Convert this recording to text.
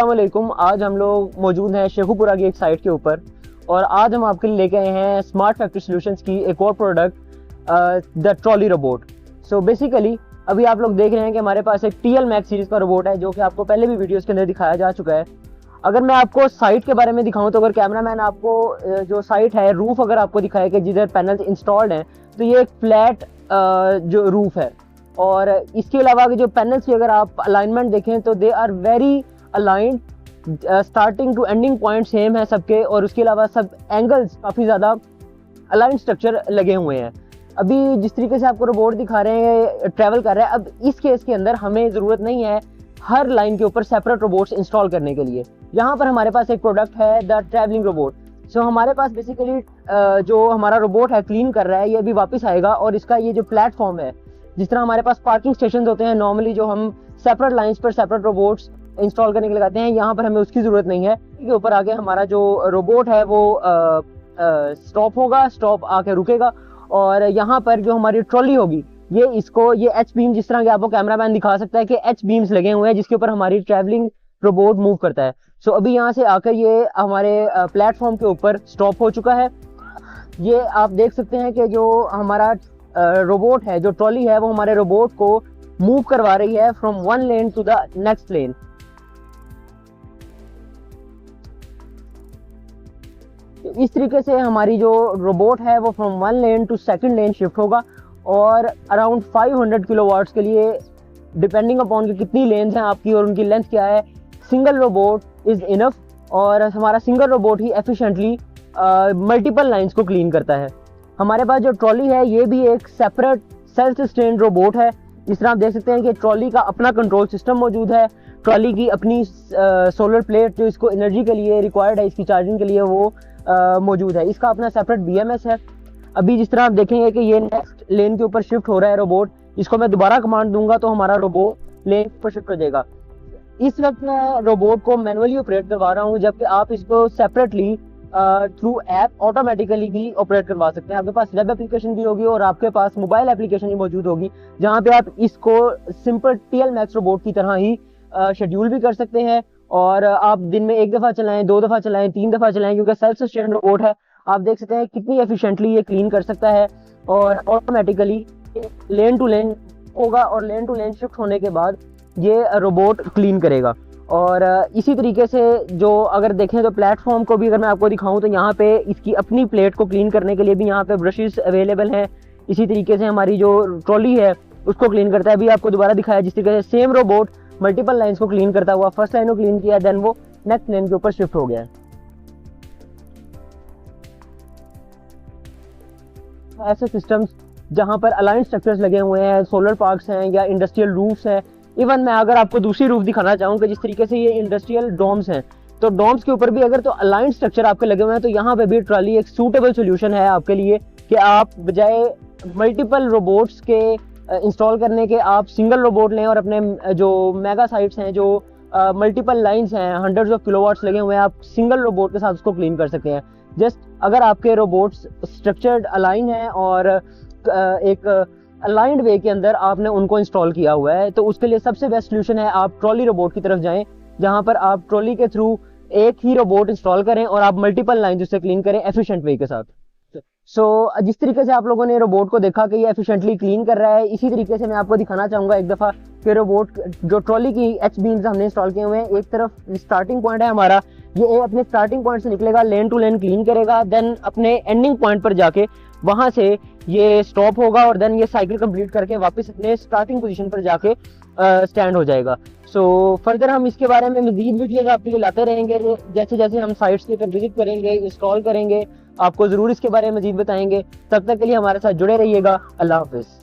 अस्सलाम वालेकुम। आज हम लोग मौजूद हैं शेखुपुरा की एक साइट के ऊपर और आज हम आपके लिए लेके आए हैं स्मार्ट फैक्ट्री सॉल्यूशंस की एक और product the trolley robot. So basically अभी आप लोग देख रहे हैं कि हमारे पास एक TL मैक्स सीरीज़ का रोबोट है जो कि आपको पहले भी वीडियोस के अंदर दिखाया जा चुका है। अगर मैं आपको साइट के बारे में दिखाऊं तो अगर कैमरामैन आपको जो साइट है रूफ अगर आपको दिखाए कि जिधर पैनल्स इंस्टॉल्ड हैं तो ये एक फ्लैट जो रूफ है और इसके अलावा जो पैनल्स की अगर आप अलाइनमेंट देखें तो they are very aligned, starting to ending point same है सबके और उसके अलावा सब एंगल्स काफ़ी ज़्यादा अलाइन स्ट्रक्चर लगे हुए हैं। अभी जिस तरीके से आपको रोबोट दिखा रहे हैं ट्रैवल कर रहा है, अब इस केस के अंदर हमें ज़रूरत नहीं है हर लाइन के ऊपर सेपरेट रोबोट्स इंस्टॉल करने के लिए। यहाँ पर हमारे पास एक प्रोडक्ट है द ट्रैवलिंग रोबोट। सो हमारे पास बेसिकली जो हमारा रोबोट है क्लीन कर रहा है ये अभी वापस आएगा और इसका ये जो प्लेटफॉर्म है, जिस तरह हमारे पास पार्किंग स्टेशन होते हैं नॉर्मली जो हम सेपरेट लाइंस पर सेपरेट रोबोट्स इंस्टॉल करने के लिए लगाते हैं, यहाँ पर हमें उसकी ज़रूरत नहीं है। इसके ऊपर आके हमारा जो रोबोट है वो स्टॉप होगा, स्टॉप आके रुकेगा और यहाँ पर जो हमारी ट्रॉली होगी ये एच बीम, जिस तरह के आपको कैमरामैन दिखा सकता है कि एच बीम्स लगे हुए हैं जिसके ऊपर हमारी ट्रैवलिंग रोबोट मूव करता है। सो अभी यहाँ से आकर ये हमारे प्लेटफॉर्म के ऊपर स्टॉप हो चुका है। ये आप देख सकते हैं कि जो हमारा रोबोट है, जो ट्रॉली है, वो हमारे रोबोट को मूव करवा रही है from one lane to the next lane. इस तरीके से हमारी जो रोबोट है वो from one lane to second lane shift होगा और अराउंड 500 किलोवाट्स के लिए, डिपेंडिंग अपॉन कि कितनी लेन्स हैं आपकी और उनकी लेंथ क्या है, सिंगल रोबोट इज इनफ और हमारा सिंगल रोबोट ही एफिशिएंटली मल्टीपल लाइंस को क्लीन करता है। हमारे पास जो ट्रॉली है ये भी एक सेपरेट सेल्फ सस्टेन्ड रोबोट है। इस तरह आप देख सकते हैं कि ट्रॉली का अपना कंट्रोल सिस्टम मौजूद है, ट्रॉली की अपनी सोलर प्लेट जो इसको एनर्जी के लिए रिक्वायर्ड है, इसकी चार्जिंग के लिए वो मौजूद है, इसका अपना सेपरेट BMS है। अभी जिस तरह आप देखेंगे कि ये नेक्स्ट लेन के ऊपर शिफ्ट हो रहा है रोबोट, इसको मैं दोबारा कमांड दूंगा तो हमारा रोबोट लेन पर शिफ्ट हो जाएगा। इस वक्त मैं रोबोट को मैनुअली ऑपरेट करवा रहा हूँ, जबकि आप इसको सेपरेटली थ्रू ऐप ऑटोमेटिकली भी ऑपरेट करवा सकते हैं। आपके पास वेब एप्लीकेशन भी होगी और आपके पास मोबाइल एप्लीकेशन भी मौजूद होगी जहाँ पे आप इसको सिंपल TL मैक्स रोबोट की तरह ही शेड्यूल भी कर सकते हैं और आप दिन में 1 दफ़ा चलाएं, 2 दफ़ा चलाएं, 3 दफ़ा चलाएं, क्योंकि सेल्फ सस्टेन्ड रोबोट है। आप देख सकते हैं कितनी एफिशिएंटली ये क्लीन कर सकता है और ऑटोमेटिकली लेन टू लेन होगा और लेन टू लेन शिफ्ट होने के बाद ये रोबोट क्लीन करेगा। और इसी तरीके से जो अगर देखें तो प्लेटफॉर्म को भी अगर मैं आपको दिखाऊं तो यहाँ पे इसकी अपनी प्लेट को क्लीन करने के लिए भी यहाँ पे ब्रशेस अवेलेबल हैं। इसी तरीके से हमारी जो ट्रॉली है उसको क्लीन करता है। अभी आपको दोबारा दिखाया जिस तरीके से सेम रोबोट मल्टीपल लाइंस को क्लीन करता हुआ फर्स्ट लाइन को क्लीन किया, देन वो नेक्स्ट लाइन के ऊपर शिफ्ट हो गया है। ऐसे सिस्टम्स जहाँ पर अलाइन स्ट्रक्चर्स लगे हुए हैं, सोलर पार्क्स हैं या इंडस्ट्रियल रूफ्स हैं, इवन मैं अगर आपको दूसरी रूफ दिखाना चाहूँ कि जिस तरीके से ये इंडस्ट्रियल डोम्स हैं, तो डोम्स के ऊपर भी अगर तो अलाइन स्ट्रक्चर आपके लगे हुए हैं तो यहाँ पे भी ट्रॉली एक सूटेबल सोल्यूशन है आपके लिए कि आप बजाय मल्टीपल रोबोट्स के इंस्टॉल करने के आप सिंगल रोबोट लें और अपने जो मेगा साइट्स हैं, जो मल्टीपल लाइंस हैं, हंड्रेड्स ऑफ किलोवाट्स लगे हुए हैं, आप सिंगल रोबोट के साथ उसको क्लीन कर सकते हैं। जस्ट अगर आपके रोबोट्स स्ट्रक्चर्ड अलाइन हैं और एक अलाइंड वे के अंदर आपने उनको इंस्टॉल किया हुआ है, तो उसके लिए सबसे बेस्ट सोल्यूशन है आप ट्रॉली रोबोट की तरफ जाएं, जहां पर आप ट्रॉली के थ्रू एक ही रोबोट इंस्टॉल करें और आप मल्टीपल लाइन उससे क्लीन करें एफिशिएंट वे के साथ। जिस तरीके से आप लोगों ने रोबोट को देखा कि ये एफिशिएंटली क्लीन कर रहा है, इसी तरीके से मैं आपको दिखाना चाहूँगा एक दफ़ा कि रोबोट जो ट्रॉली की एच बीम्स हमने इंस्टॉल किए हुए हैं, एक तरफ स्टार्टिंग पॉइंट है हमारा, ये अपने स्टार्टिंग पॉइंट से निकलेगा, लेन टू लेन क्लीन करेगा, देन अपने एंडिंग पॉइंट पर जाके वहाँ से ये स्टॉप होगा और देन ये साइकिल कंप्लीट करके वापस अपने स्टार्टिंग पोजीशन पर जाके स्टैंड हो जाएगा। सो फर्दर हम इसके बारे में मज़ीद वीडियोज़ आपके लिए लाते रहेंगे, जैसे जैसे हम साइट्स के ऊपर विजिट करेंगे, इंस्टॉल करेंगे, आपको ज़रूर इसके बारे में मज़ीद बताएंगे। तब तक के लिए हमारे साथ जुड़े रहिएगा। अल्लाह हाफिज़।